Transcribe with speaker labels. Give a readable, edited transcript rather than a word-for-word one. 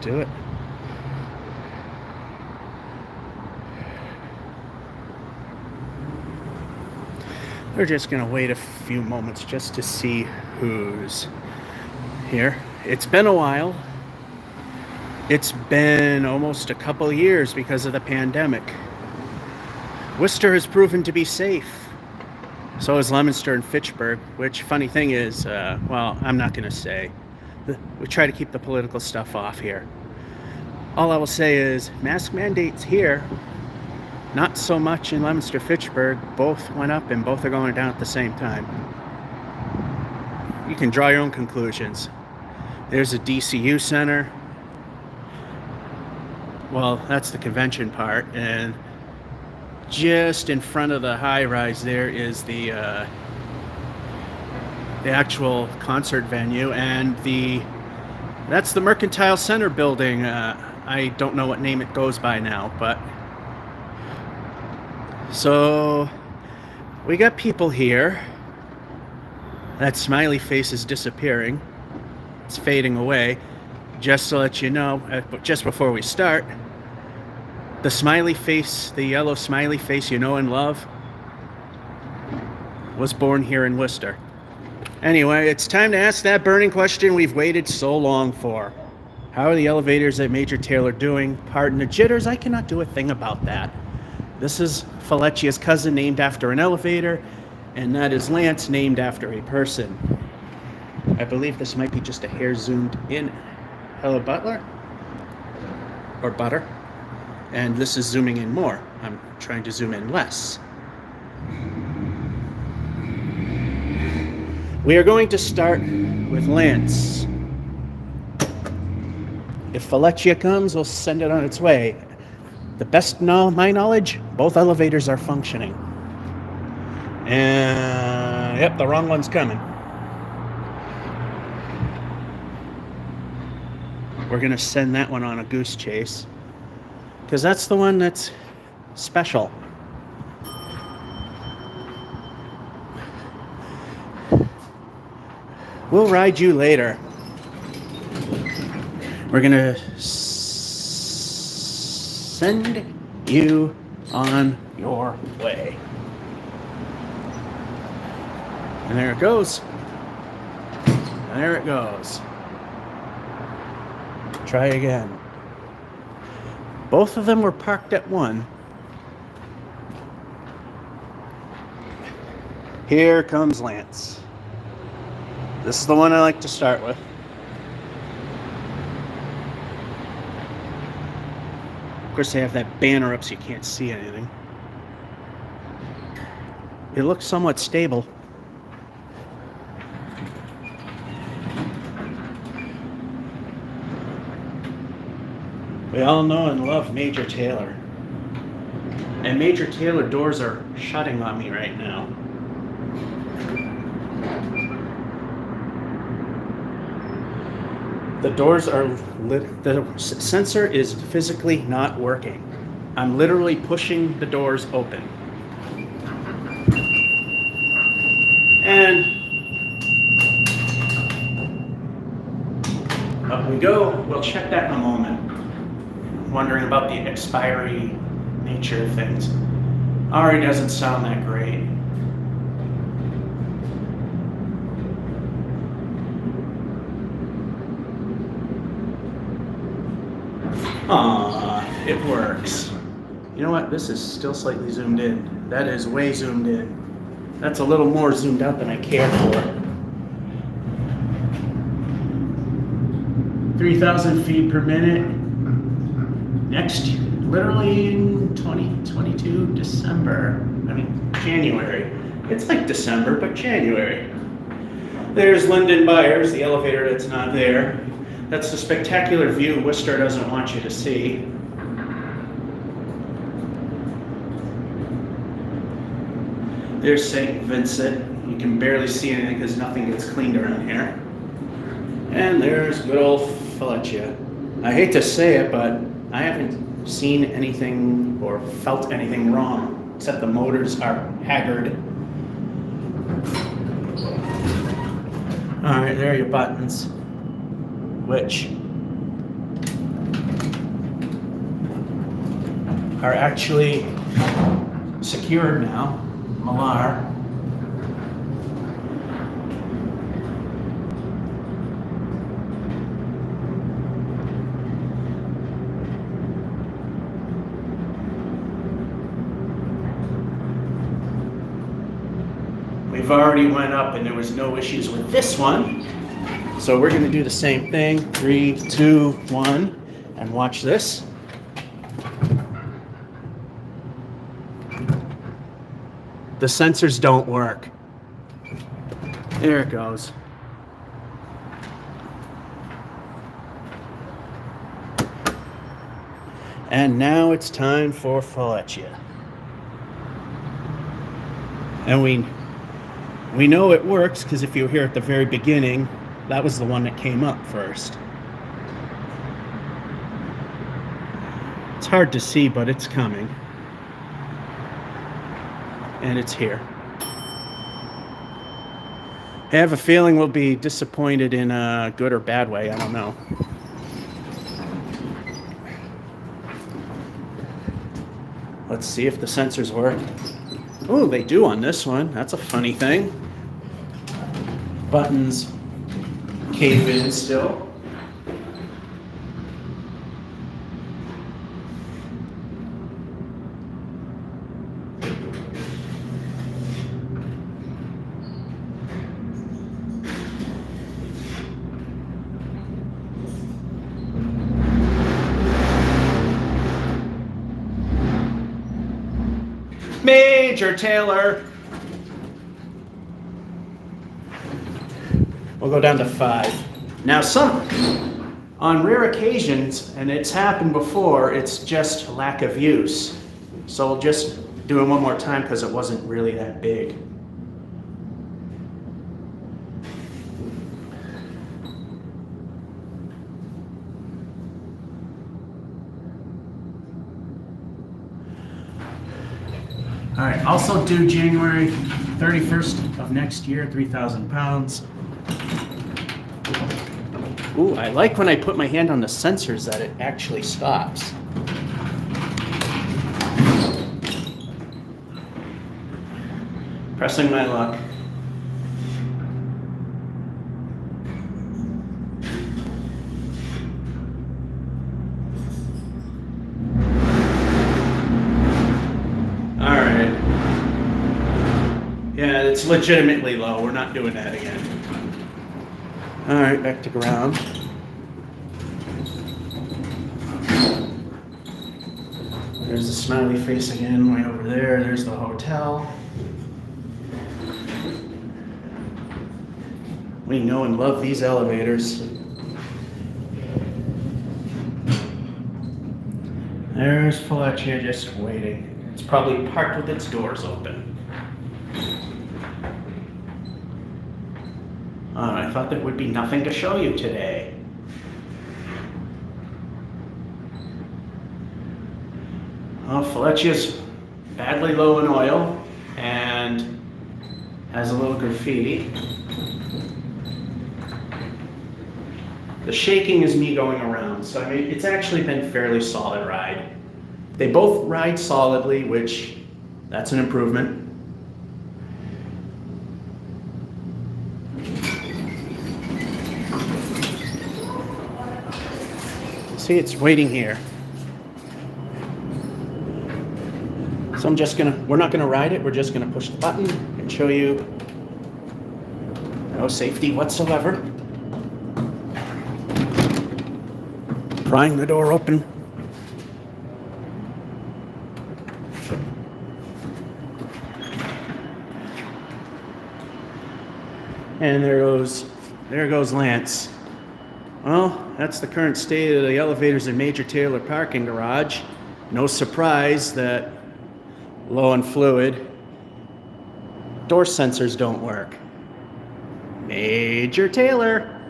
Speaker 1: do it. We're just going to wait a few moments just to see who's here. It's been a while. It's been almost a couple years because of the pandemic. Worcester has proven to be safe. So is Leominster and Fitchburg, which, funny thing is, well, I'm not going to say. We try to keep the political stuff off here. All I will say is mask mandates here, not so much in Leominster, Fitchburg. Both went up and both are going down at the same time. You can draw your own conclusions. There's a DCU center. Well, that's the convention part. And just in front of the high-rise there is the actual concert venue, and that's the Mercantile Center building. I don't know what name it goes by now, but so we got people here. That smiley face is disappearing. It's fading away. Just to let you know, just before we start, the smiley face, the yellow smiley face you know and love, was born here in Worcester. Anyway, it's time to ask that burning question we've waited so long for. How are the elevators at Major Taylor doing? Pardon the jitters, I cannot do a thing about that. This is Felicia's cousin named after an elevator, and that is Lance named after a person. I believe this might be just a hair zoomed in. Hello, Butler? Or Butter? And this is zooming in more. I'm trying to zoom in less. We are going to start with Lance. If Felicia comes, we'll send it on its way. The best my knowledge, both elevators are functioning. And yep, the wrong one's coming. We're going to send that one on a goose chase, because that's the one that's special. We'll ride you later. We're going to send you on your way. And there it goes. And there it goes. Try again. Both of them were parked at one. Here comes Lance. This is the one I like to start with. Of course, they have that banner up so you can't see anything. It looks somewhat stable. We all know and love Major Taylor. And Major Taylor doors are shutting on me right now. The doors are lit. The sensor is physically not working. I'm literally pushing the doors open. And up we go. We'll check that in a moment. Wondering about the expiry nature of things. Already doesn't sound that great. Aww, it works. You know what? This is still slightly zoomed in. That is way zoomed in. That's a little more zoomed out than I care for. 3,000 feet per minute. Next, literally in 2022, January. It's like December, but January. There's Lyndon Byers, the elevator that's not there. That's the spectacular view Worcester doesn't want you to see. There's St. Vincent. You can barely see anything because nothing gets cleaned around here. And there's good old Felicia. I hate to say it, but I haven't seen anything or felt anything wrong, except the motors are haggard. All right, there are your buttons, which are actually secured now. Malar. We've already went up and there was no issues with this one. So we're going to do the same thing. 3, 2, 1, and watch this. The sensors don't work. There it goes. And now it's time for Fallechia. And we know it works because if you were here at the very beginning, that was the one that came up first. It's hard to see, but it's coming. And it's here. I have a feeling we'll be disappointed in a good or bad way. I don't know. Let's see if the sensors work. Oh, they do on this one. That's a funny thing. Buttons cave in still. Major Taylor. We'll go down to 5. Now on rare occasions, and it's happened before, it's just lack of use. So we'll just do it one more time because it wasn't really that big. All right, also due January 31st of next year, 3,000 pounds. Ooh, I like when I put my hand on the sensors that it actually stops. Pressing my luck. Yeah, it's legitimately low. We're not doing that again. All right, back to ground. There's the smiley face again, way over there. There's the hotel. We know and love these elevators. There's Fallechia just waiting. It's probably parked with its doors open. I thought there would be nothing to show you today. Well, Fallechia's badly low in oil and has a little graffiti. The shaking is me going around, so I mean, it's actually been a fairly solid ride. They both ride solidly, which that's an improvement. See, it's waiting here. So we're not gonna ride it, we're just gonna push the button and show you no safety whatsoever. Prying the door open. And there goes Lance. Well, that's the current state of the elevators in Major Taylor parking garage. No surprise that low on fluid. Door sensors don't work. Major Taylor.